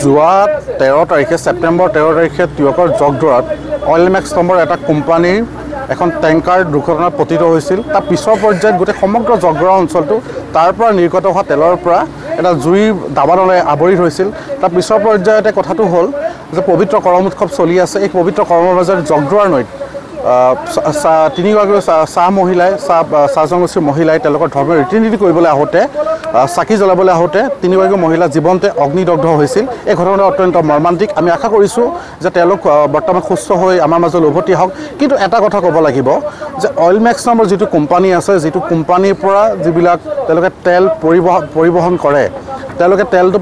যোৱা 13 তাৰিখে ছেপ্টেম্বৰ 13 তাৰিখে টিয়কৰ জগদৰাত অইল মেক্স নামৰ এটা কোম্পানীৰ এখন টেংকাৰ দুৰ্ঘটনাত পতিত হৈছিল। তাৰ পিছৰ পৰ্যায়ত গোটেই সমগ্ৰ জগদৰা অঞ্চলটো তাৰ পৰা নিৰ্গত হোৱা তেলৰ পৰা এটা জুইৰ দাবানলে আৱৰি ধৰিছিল। তাৰ পিছৰ পৰ্যায়তে কথাটো হ'ল যে পবিত্ৰ কৰম উৎসৱ চলি আছে। এই পবিত্ৰ কৰমৰ মাজত জগদৰাৰ নৈত তিনিগৰাকী চাহ মহিলাই চাহ জনগোষ্ঠীৰ মহিলাই তেওঁলোকৰ ধৰ্মীয় ৰীতি নীতি কৰিবলৈ আহোঁতে চাকি জ্বলাবলৈ আহোঁতে তিনিগৰাকী মহিলা জীৱনতে অগ্নিদগ্ধ হৈছিল। এই ঘটনাটো অত্যন্ত মৰ্মান্তিক। আমি আশা কৰিছোঁ যে তেওঁলোক বৰ্তমান সুস্থ হৈ আমাৰ মাজলৈ উভতি আহক। কিন্তু এটা কথা ক'ব লাগিব যে অইল মেক্স নামৰ যিটো কোম্পানী আছে, যিটো কোম্পানীৰ পৰা যিবিলাক তেওঁলোকে তেল পৰিবহণ কৰে, তেওঁলোকে তেলটো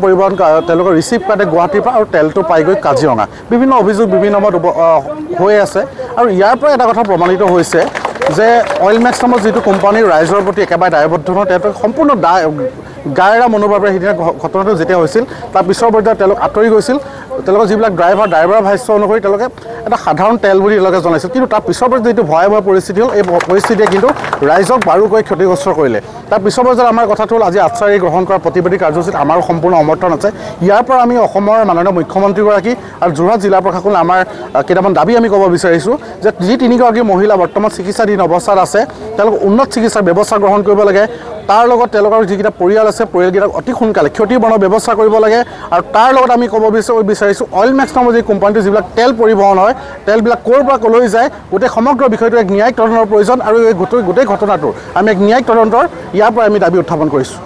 তেওঁলোকে ৰিচিভ কৰে গুৱাহাটীৰ পৰা আৰু তেলটো পাইগৈ কাজিৰঙা। বিভিন্ন অভিযোগ বিভিন্ন সময়ত হৈ আছে আৰু ইয়াৰ পৰা এটা কথা প্ৰমাণিত হৈছে যে অইল মেক্স নামৰ যিটো কোম্পানীৰ ৰাইজৰ প্ৰতি একেবাৰে দায়বদ্ধ নহয়, তেওঁলোকে সম্পূৰ্ণ গায়েৰা মনোভাৱেৰে সেইদিনা ঘটনাটো যেতিয়া হৈছিল তাৰ পিছৰ পৰ্যায়ত তেওঁলোক আঁতৰি গৈছিল। তেওঁলোকৰ যিবিলাক ড্ৰাইভাৰ ভাষ্য অনুসৰি তেওঁলোকে এটা সাধাৰণ তেল বুলি তেওঁলোকে জনাইছিল। কিন্তু তাৰ পিছৰ পৰ্যায়ত যিটো ভয়াৱহ পৰিস্থিতি হ'ল, এই পৰিস্থিতিয়ে কিন্তু ৰাইজক বাৰুকৈ ক্ষতিগ্ৰস্ত কৰিলে। তাৰ পিছৰ পৰ্যায়ত আমাৰ কথাটো হ'ল আজি আচাৰী গ্ৰহণ কৰা প্ৰতিবাদী কাৰ্যসূচীত আমাৰো সম্পূৰ্ণ সমৰ্থন আছে। ইয়াৰ পৰা আমি অসমৰ মাননীয় মুখ্যমন্ত্ৰীগৰাকী আৰু যোৰহাট জিলা প্ৰশাসনে আমাৰ কেইটামান দাবী আমি ক'ব বিচাৰিছোঁ যে যি তিনিগৰাকী মহিলা বৰ্তমান চিকিৎসাধীন অৱস্থাত আছে, তেওঁলোক উন্নত চিকিৎসাৰ ব্যৱস্থা গ্ৰহণ কৰিব লাগে। তাৰ লগত তেওঁলোকৰ যিকেইটা পৰিয়াল আছে, পৰিয়ালকেইটাক অতি সোনকালে ক্ষতিপূৰণৰ ব্যৱস্থা কৰিব লাগে। আৰু তাৰ লগত আমি ক'ব বিচাৰিছোঁ অইল মেক্স নামৰ যি কোম্পানীটো যিবিলাক তেল পৰিবহণ হয়, তেলবিলাক ক'ৰ পৰা ক'লৈ যায়, গোটেই সমগ্ৰ বিষয়টো এক ন্যায়িক তদন্তৰ প্ৰয়োজন। আৰু এই গোটেই ঘটনাটোৰ আমি এক ন্যায়িক তদন্তৰ ইয়াৰ পৰা আমি দাবী উত্থাপন কৰিছোঁ।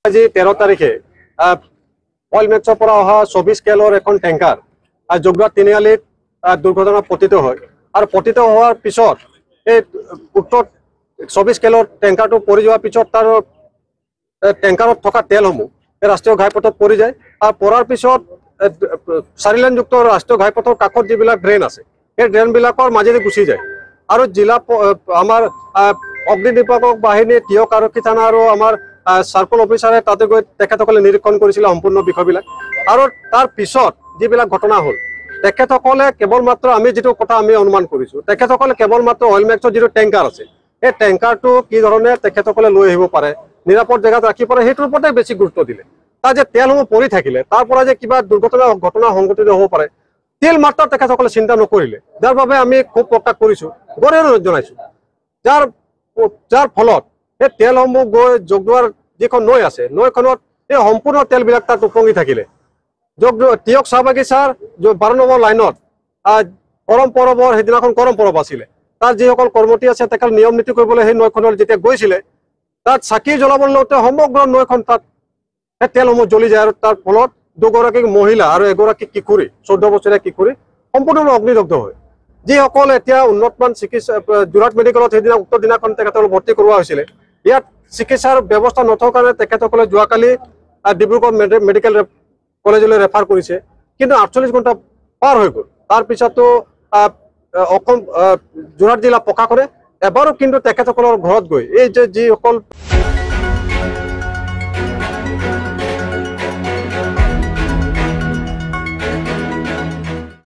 আজি 13 তাৰিখে অইল মেক্সৰ পৰা অহা 24 কেলৰ এখন টেংকাৰ জগদৰা তিনিআলিত দুৰ্ঘটনাত পতিত হয়। আৰু পতিত হোৱাৰ পিছত এই উত্তৰ 24 কেলৰ টেংকাৰটো পৰি যোৱাৰ পিছত তাৰ টেংকাৰত থকা তেলসমূহ এই ৰাষ্ট্ৰীয় ঘাইপথত পৰি যায়। আৰু পৰাৰ পিছত 4 লেনযুক্ত ৰাষ্ট্ৰীয় ঘাইপথৰ কাষত যিবিলাক ড্ৰেইন আছে, সেই ড্ৰেইনবিলাকৰ মাজেদি গুচি যায়। আৰু জিলা আমাৰ অগ্নি নিৰ্বাপক বাহিনী, টিয়ক আৰক্ষী থানা আৰু আমাৰ চাৰ্কল অফিচাৰে তাতে গৈ তেখেতসকলে নিৰীক্ষণ কৰিছিলে সম্পূৰ্ণ বিষয়বিলাক। আৰু তাৰ পিছত যিবিলাক ঘটনা হ'ল, তেখেতসকলে কেৱল মাত্ৰ আমি যিটো কথা আমি অনুমান কৰিছোঁ, তেখেতসকলে কেৱল মাত্ৰ অইল মেক্সৰ যিটো টেংকাৰ আছে, সেই টেংকাৰটো কি ধৰণে তেখেতসকলে লৈ আহিব পাৰে, নিৰাপদ জেগাত ৰাখিব পাৰে, সেইটোৰ ওপৰতে বেছি গুৰুত্ব দিলে। তাৰ যে তেলসমূহ পৰি থাকিলে তাৰ পৰা যে কিবা ঘটনা সংঘটিত হ'ব পাৰে, তেল মাত্ৰা তেখেতসকলে চিন্তা নকৰিলে, যাৰ বাবে আমি খুব প্ৰকাশ কৰিছোঁ, গৌৰৱ জনাইছোঁ। যাৰ ফলত সেই তেলসমূহ গৈ জগদৰাৰ যিখন নৈ আছে, নৈখনত এই সম্পূৰ্ণ তেলবিলাক তাত উপঙি থাকিলে। টিয়ক চাহ বাগিচাৰ 12 নম্বৰ লাইনত কৰম পৰৱৰ সেইদিনাখন কৰম পৰৱ আছিলে। তাত যিসকল কৰ্মী আছে তেখেত নিয়ম নীতি কৰিবলৈ সেই নৈখনত যেতিয়া গৈছিলে, তাত চাকি জ্বলাবলৈ লওঁতে সমগ্ৰ নৈখন তাত সেই তেলসমূহ জ্বলি যায়। আৰু তাৰ ফলত দুগৰাকী মহিলা আৰু এগৰাকী কিশোৰী, 14 বছৰীয়া কিশোৰী সম্পূৰ্ণৰূপে অগ্নিদগ্ধ হয়। যিসকল এতিয়া উন্নতমান চিকিৎসা যোৰহাট মেডিকেলত সেইদিনা উক্ত দিনাখন তেখেতসকলক ভৰ্তি কৰোৱা হৈছিলে, ইয়াত চিকিৎসাৰ ব্যৱস্থা নথকাৰ কাৰণে তেখেতসকলে যোৱাকালি ডিব্ৰুগড় মেডিকেল কলেজলৈ ৰেফাৰ কৰিছে। কিন্তু 48 ঘণ্টা পাৰ হৈ গ'ল। তাৰপিছতো অসম যোৰহাট জিলা প্ৰশাসনে এবাৰো কিন্তু তেখেতসকলৰ ঘৰত গৈ এই যে যিসকল